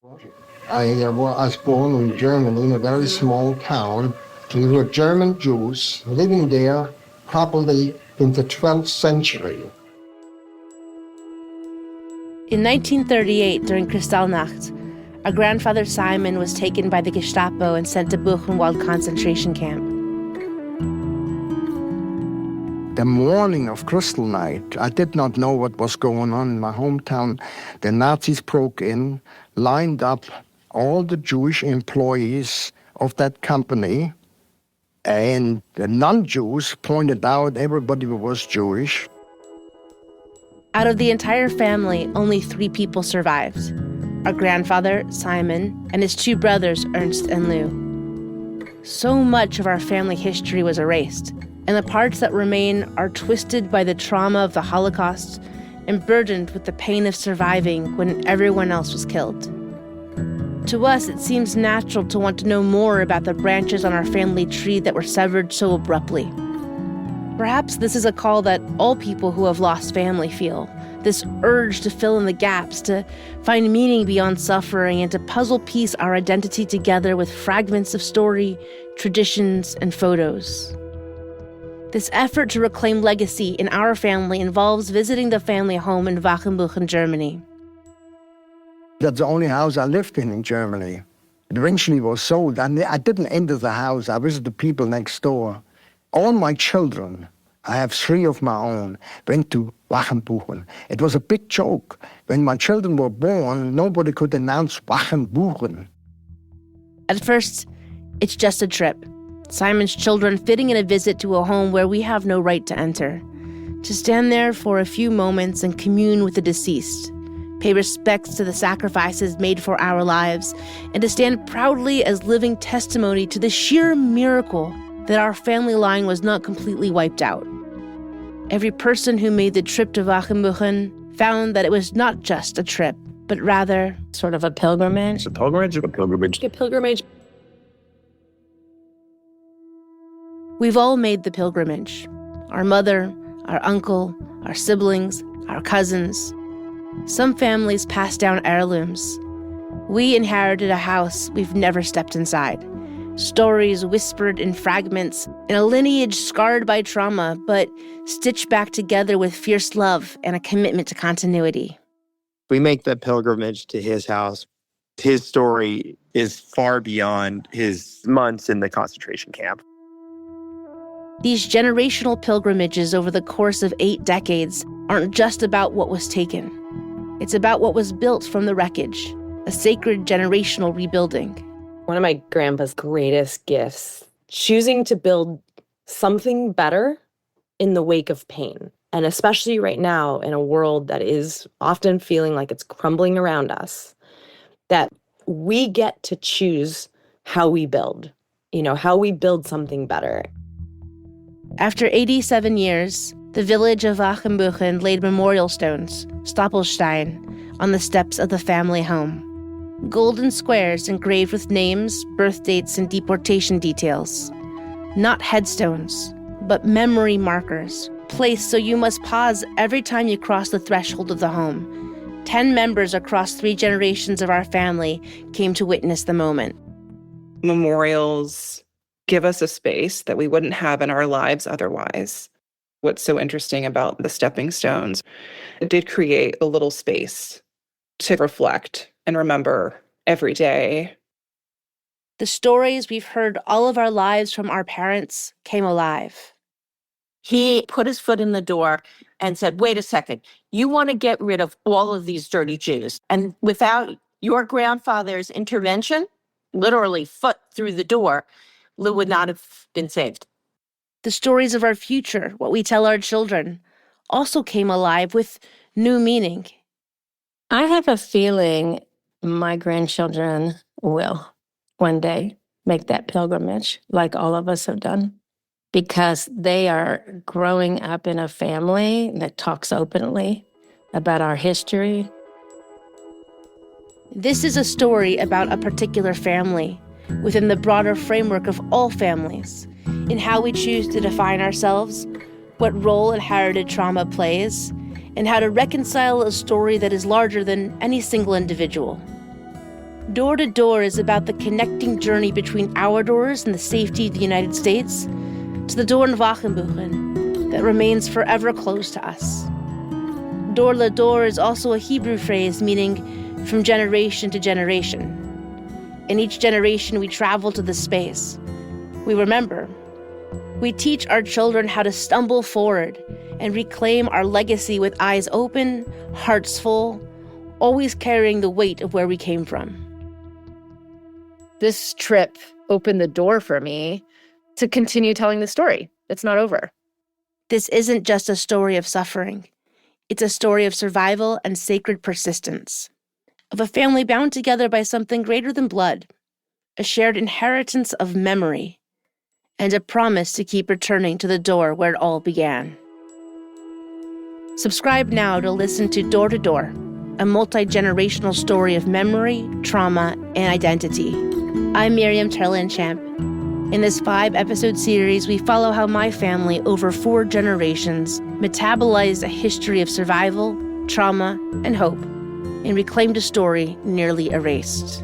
I was born in Germany in a very small town. There were German Jews living there probably in the 12th century. In 1938, during Kristallnacht, our grandfather Simon was taken by the Gestapo and sent to Buchenwald concentration camp. The morning of Kristallnacht, I did not know what was going on in my hometown. The Nazis broke in, lined up all the Jewish employees of that company, and the non-Jews pointed out everybody was Jewish. Out of the entire family, only 3 people survived. Our grandfather, Simon, and his 2 brothers, Ernst and Lou. So much of our family history was erased, and the parts that remain are twisted by the trauma of the Holocaust and burdened with the pain of surviving when everyone else was killed. To us, it seems natural to want to know more about the branches on our family tree that were severed so abruptly. Perhaps this is a call that all people who have lost family feel, this urge to fill in the gaps, to find meaning beyond suffering, and to puzzle piece our identity together with fragments of story, traditions, and photos. This effort to reclaim legacy in our family involves visiting the family home in Wachenbuchen, Germany. That's the only house I lived in Germany. It eventually was sold, and I didn't enter the house. I visited the people next door. All my children, I have 3 of my own, went to Wachenbuchen. It was a big joke. When my children were born, nobody could announce Wachenbuchen. At first, it's just a trip. Simon's children fitting in a visit to a home where we have no right to enter. To stand there for a few moments and commune with the deceased, pay respects to the sacrifices made for our lives, and to stand proudly as living testimony to the sheer miracle that our family line was not completely wiped out. Every person who made the trip to Wachenbuchen found that it was not just a trip, but rather sort of a pilgrimage. A pilgrimage? A pilgrimage. A pilgrimage. We've all made the pilgrimage. Our mother, our uncle, our siblings, our cousins. Some families pass down heirlooms. We inherited a house we've never stepped inside. Stories whispered in fragments, in a lineage scarred by trauma, but stitched back together with fierce love and a commitment to continuity. We make the pilgrimage to his house. His story is far beyond his months in the concentration camp. These generational pilgrimages over the course of 8 decades aren't just about what was taken. It's about what was built from the wreckage, a sacred generational rebuilding. One of my grandpa's greatest gifts, choosing to build something better in the wake of pain. And especially right now in a world that is often feeling like it's crumbling around us, that we get to choose how we build, how we build something better. After 87 years, the village of Wachenbuchen laid memorial stones, Stoppelstein, on the steps of the family home. Golden squares engraved with names, birth dates, and deportation details. Not headstones, but memory markers, placed so you must pause every time you cross the threshold of the home. 10 members across 3 generations of our family came to witness the moment. Memorials give us a space that we wouldn't have in our lives otherwise. What's so interesting about the stepping stones, it did create a little space to reflect and remember every day. The stories we've heard all of our lives from our parents came alive. He put his foot in the door and said, wait a second, you want to get rid of all of these dirty Jews. And without your grandfather's intervention, literally foot through the door, Lou would not have been saved. The stories of our future, what we tell our children, also came alive with new meaning. I have a feeling my grandchildren will one day make that pilgrimage like all of us have done, because they are growing up in a family that talks openly about our history. This is a story about a particular family within the broader framework of all families, in how we choose to define ourselves, what role inherited trauma plays, and how to reconcile a story that is larger than any single individual. Door to Door is about the connecting journey between our doors and the safety of the United States to the door in Wachenbuchen that remains forever closed to us. Door to Door is also a Hebrew phrase meaning from generation to generation. In each generation, we travel to this space. We remember. We teach our children how to stumble forward and reclaim our legacy with eyes open, hearts full, always carrying the weight of where we came from. This trip opened the door for me to continue telling the story. It's not over. This isn't just a story of suffering. It's a story of survival and sacred persistence, of a family bound together by something greater than blood, a shared inheritance of memory, and a promise to keep returning to the door where it all began. Subscribe now to listen to Door, a multi-generational story of memory, trauma, and identity. I'm Miriam Terlin-Champ. In this 5-episode series, we follow how my family, over 4 generations, metabolized a history of survival, trauma, and hope, and reclaimed a story nearly erased.